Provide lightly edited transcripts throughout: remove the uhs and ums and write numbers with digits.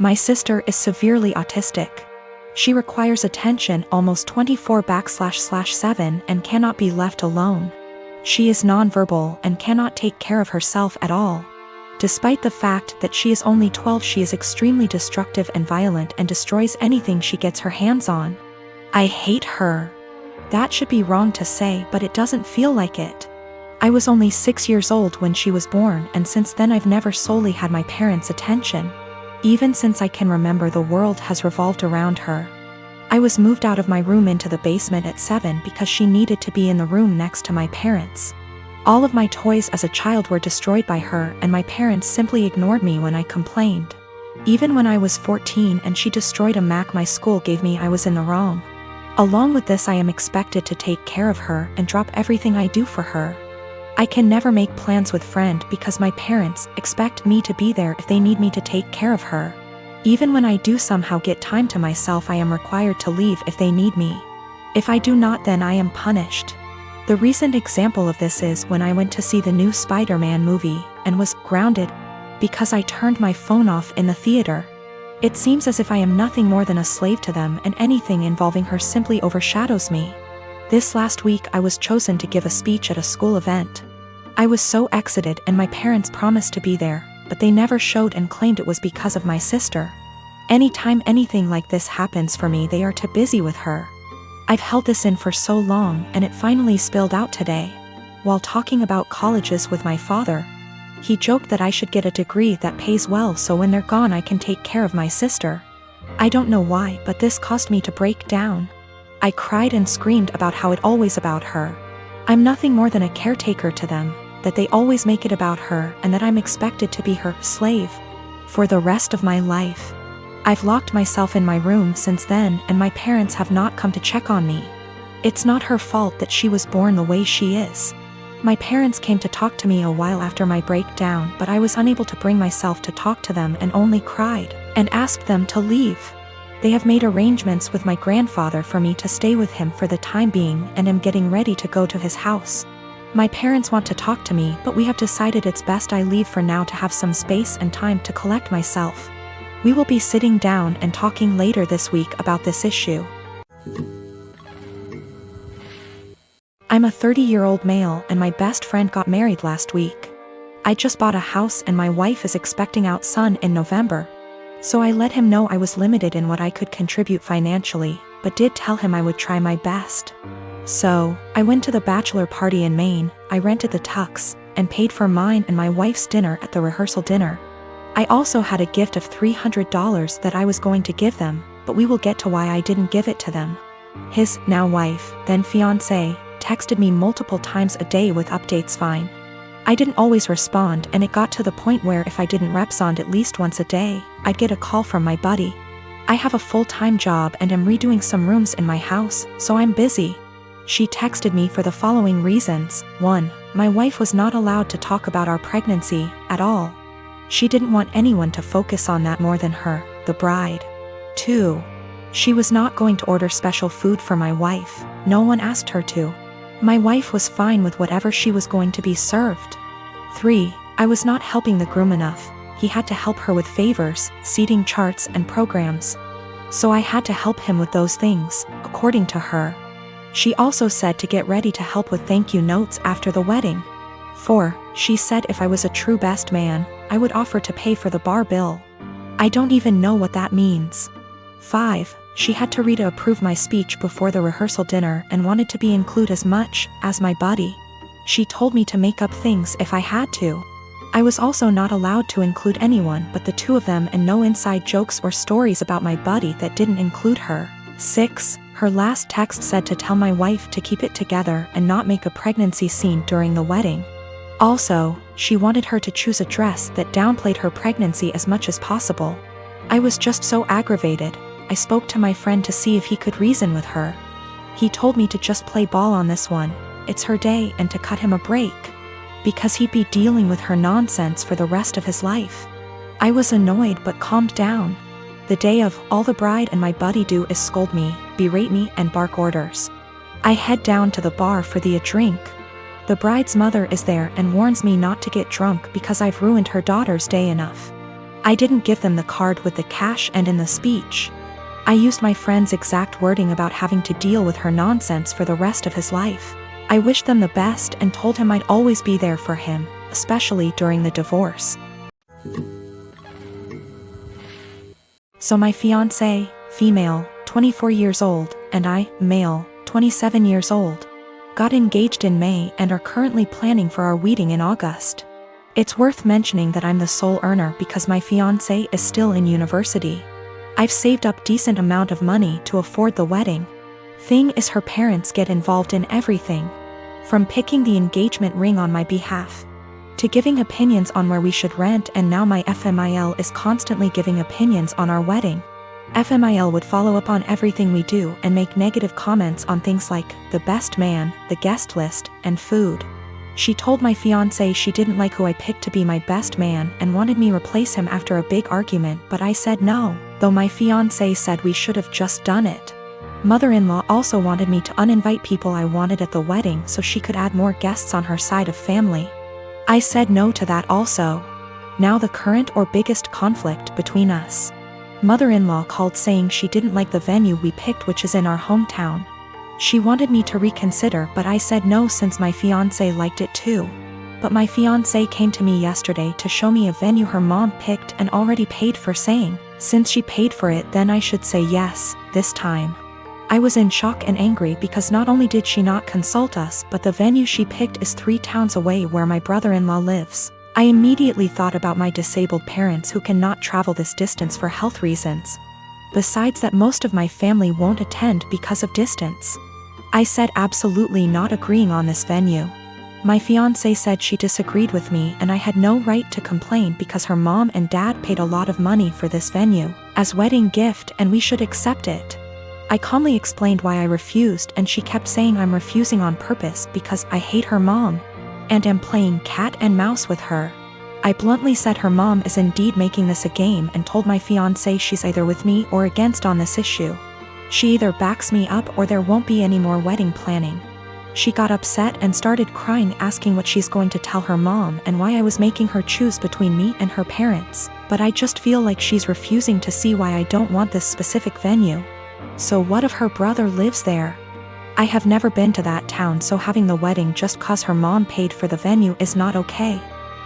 My sister is severely autistic. She requires attention almost 24/7 and cannot be left alone. She is nonverbal and cannot take care of herself at all. Despite the fact that she is only 12, she is extremely destructive and violent and destroys anything she gets her hands on. I hate her. That should be wrong to say, but it doesn't feel like it. I was only 6 years old when she was born, and since then I've never solely had my parents' attention. Even since I can remember, the world has revolved around her. I was moved out of my room into the basement at 7 because she needed to be in the room next to my parents. All of my toys as a child were destroyed by her, and my parents simply ignored me when I complained. Even when I was 14 and she destroyed a Mac my school gave me, I was in the wrong. Along with this, I am expected to take care of her and drop everything I do for her. I can never make plans with friend because my parents expect me to be there if they need me to take care of her. Even when I do somehow get time to myself, I am required to leave if they need me. If I do not, then I am punished. The recent example of this is when I went to see the new Spider-Man movie and was grounded because I turned my phone off in the theater. It seems as if I am nothing more than a slave to them, and anything involving her simply overshadows me. This last week I was chosen to give a speech at a school event. I was so excited, and my parents promised to be there, but they never showed and claimed it was because of my sister. Anytime anything like this happens for me, they are too busy with her. I've held this in for so long, and it finally spilled out today. While talking about colleges with my father, he joked that I should get a degree that pays well so when they're gone I can take care of my sister. I don't know why, but this caused me to break down. I cried and screamed about how it always about her. I'm nothing more than a caretaker to them, that they always make it about her, and that I'm expected to be her slave for the rest of my life. I've locked myself in my room since then, and my parents have not come to check on me. It's not her fault that she was born the way she is. My parents came to talk to me a while after my breakdown, but I was unable to bring myself to talk to them and only cried and asked them to leave. They have made arrangements with my grandfather for me to stay with him for the time being, and am getting ready to go to his house. My parents want to talk to me, but we have decided it's best I leave for now to have some space and time to collect myself. We will be sitting down and talking later this week about this issue. I'm a 30-year-old male, and my best friend got married last week. I just bought a house, and my wife is expecting our son in November. So I let him know I was limited in what I could contribute financially, but did tell him I would try my best. So, I went to the bachelor party in Maine, I rented the tux, and paid for mine and my wife's dinner at the rehearsal dinner. I also had a gift of $300 that I was going to give them, but we will get to why I didn't give it to them. His now wife, then fiancé, texted me multiple times a day with updates fine. I didn't always respond, and it got to the point where if I didn't respond at least once a day, I'd get a call from my buddy. I have a full-time job and am redoing some rooms in my house, so I'm busy. She texted me for the following reasons. 1. My wife was not allowed to talk about our pregnancy at all. She didn't want anyone to focus on that more than her, the bride. 2. She was not going to order special food for my wife. No one asked her to. My wife was fine with whatever she was going to be served. 3. I was not helping the groom enough. He had to help her with favors, seating charts and programs. So I had to help him with those things, according to her. She also said to get ready to help with thank you notes after the wedding. 4. She said if I was a true best man, I would offer to pay for the bar bill. I don't even know what that means. 5. She had to read to approve my speech before the rehearsal dinner and wanted to be included as much as my buddy. She told me to make up things if I had to. I was also not allowed to include anyone but the two of them, and no inside jokes or stories about my buddy that didn't include her. 6. Her last text said to tell my wife to keep it together and not make a pregnancy scene during the wedding. Also, she wanted her to choose a dress that downplayed her pregnancy as much as possible. I was just so aggravated. I spoke to my friend to see if he could reason with her. He told me to just play ball on this one, it's her day, and to cut him a break, because he'd be dealing with her nonsense for the rest of his life. I was annoyed but calmed down. The day of, all the bride and my buddy do is scold me, berate me, and bark orders. I head down to the bar for a drink. The bride's mother is there and warns me not to get drunk because I've ruined her daughter's day enough. I didn't give them the card with the cash, and in the speech, I used my friend's exact wording about having to deal with her nonsense for the rest of his life. I wished them the best and told him I'd always be there for him, especially during the divorce. So my fiancé, female, 24 years old, and I, male, 27 years old, got engaged in May and are currently planning for our wedding in August. It's worth mentioning that I'm the sole earner because my fiancé is still in university. I've saved up decent amount of money to afford the wedding. Thing is, her parents get involved in everything, from picking the engagement ring on my behalf, to giving opinions on where we should rent, and now my FMIL is constantly giving opinions on our wedding. FMIL would follow up on everything we do and make negative comments on things like the best man, the guest list, and food. She told my fiancé she didn't like who I picked to be my best man and wanted me replace him after a big argument, but I said no, though my fiancé said we should have just done it. Mother-in-law also wanted me to uninvite people I wanted at the wedding so she could add more guests on her side of family. I said no to that also. Now the current or biggest conflict between us. Mother-in-law called saying she didn't like the venue we picked, which is in our hometown. She wanted me to reconsider, but I said no since my fiancé liked it too. But my fiancé came to me yesterday to show me a venue her mom picked and already paid for, saying, since she paid for it then I should say yes, this time. I was in shock and angry because not only did she not consult us, but the venue she picked is 3 towns away where my brother-in-law lives. I immediately thought about my disabled parents who cannot travel this distance for health reasons. Besides that, most of my family won't attend because of distance. I said absolutely not, agreeing on this venue. My fiancé said she disagreed with me and I had no right to complain because her mom and dad paid a lot of money for this venue as wedding gift and we should accept it. I calmly explained why I refused, and she kept saying I'm refusing on purpose because I hate her mom and am playing cat and mouse with her. I bluntly said her mom is indeed making this a game and told my fiancé she's either with me or against on this issue. She either backs me up or there won't be any more wedding planning. She got upset and started crying, asking what she's going to tell her mom and why I was making her choose between me and her parents, but I just feel like she's refusing to see why I don't want this specific venue. So what if her brother lives there? I have never been to that town, so having the wedding just cause her mom paid for the venue is not okay.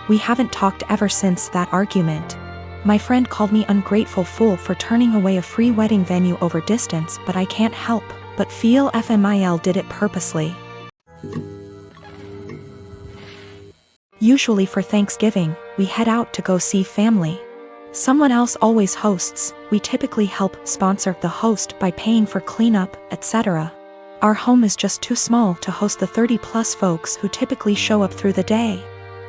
We haven't talked ever since that argument. My friend called me ungrateful fool for turning away a free wedding venue over distance, but I can't help but feel FMIL did it purposely. Usually for Thanksgiving, we head out to go see family. Someone else always hosts. We typically help sponsor the host by paying for cleanup, etc. Our home is just too small to host the 30+ folks who typically show up through the day.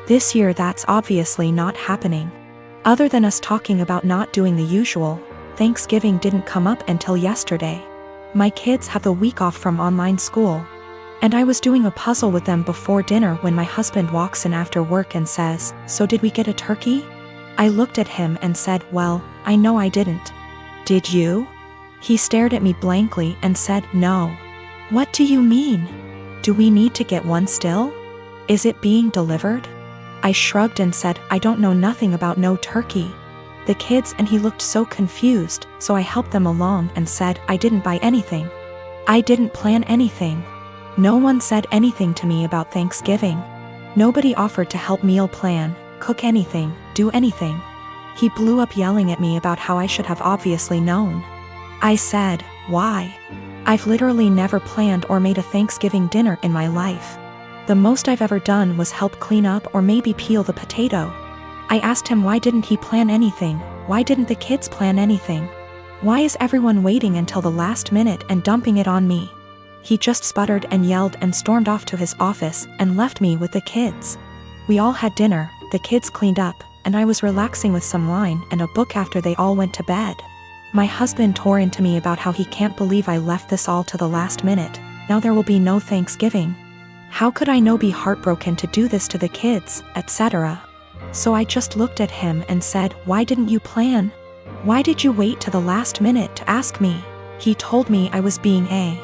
This year that's obviously not happening. Other than us talking about not doing the usual, Thanksgiving didn't come up until yesterday. My kids have the week off from online school, and I was doing a puzzle with them before dinner when my husband walks in after work and says, "So did we get a turkey?" I looked at him and said, "Well, I know I didn't." "Did you?" He stared at me blankly and said, "No." "What do you mean? Do we need to get one still? Is it being delivered?" I shrugged and said, "I don't know nothing about no turkey." The kids and he looked so confused, so I helped them along and said, "I didn't buy anything. I didn't plan anything. No one said anything to me about Thanksgiving. Nobody offered to help meal plan, cook anything, do anything." He blew up yelling at me about how I should have obviously known. I said, "Why? I've literally never planned or made a Thanksgiving dinner in my life. The most I've ever done was help clean up or maybe peel the potato." I asked him why didn't he plan anything, why didn't the kids plan anything? Why is everyone waiting until the last minute and dumping it on me? He just sputtered and yelled and stormed off to his office and left me with the kids. We all had dinner, the kids cleaned up, and I was relaxing with some wine and a book after they all went to bed. My husband tore into me about how he can't believe I left this all to the last minute. Now there will be no Thanksgiving. How could I be heartbroken to do this to the kids, etc. So I just looked at him and said, "Why didn't you plan? Why did you wait to the last minute to ask me?" He told me I was being a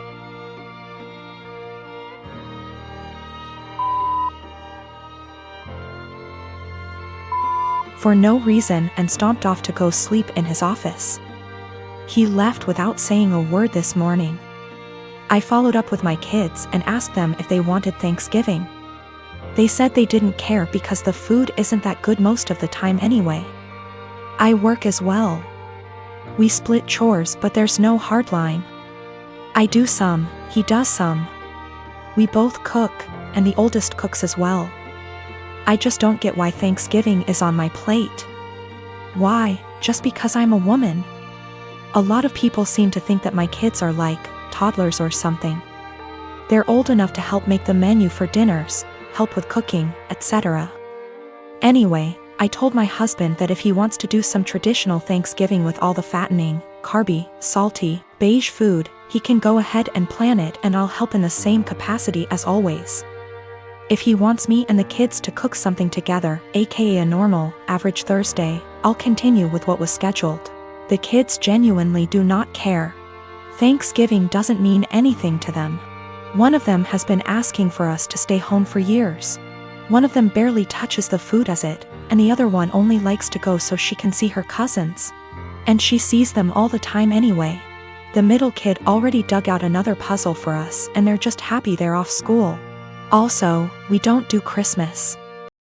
for no reason and stomped off to go sleep in his office. He left without saying a word this morning. I followed up with my kids and asked them if they wanted Thanksgiving. They said they didn't care because the food isn't that good most of the time anyway. I work as well. We split chores, but there's no hard line. I do some, he does some. We both cook, and the oldest cooks as well. I just don't get why Thanksgiving is on my plate. Why, just because I'm a woman? A lot of people seem to think that my kids are like toddlers or something. They're old enough to help make the menu for dinners, help with cooking, etc. Anyway, I told my husband that if he wants to do some traditional Thanksgiving with all the fattening, carby, salty, beige food, he can go ahead and plan it and I'll help in the same capacity as always. If he wants me and the kids to cook something together, aka a normal, average Thursday, I'll continue with what was scheduled. The kids genuinely do not care. Thanksgiving doesn't mean anything to them. One of them has been asking for us to stay home for years. One of them barely touches the food as it, and the other one only likes to go so she can see her cousins. And she sees them all the time anyway. The middle kid already dug out another puzzle for us and they're just happy they're off school. Also, we don't do Christmas.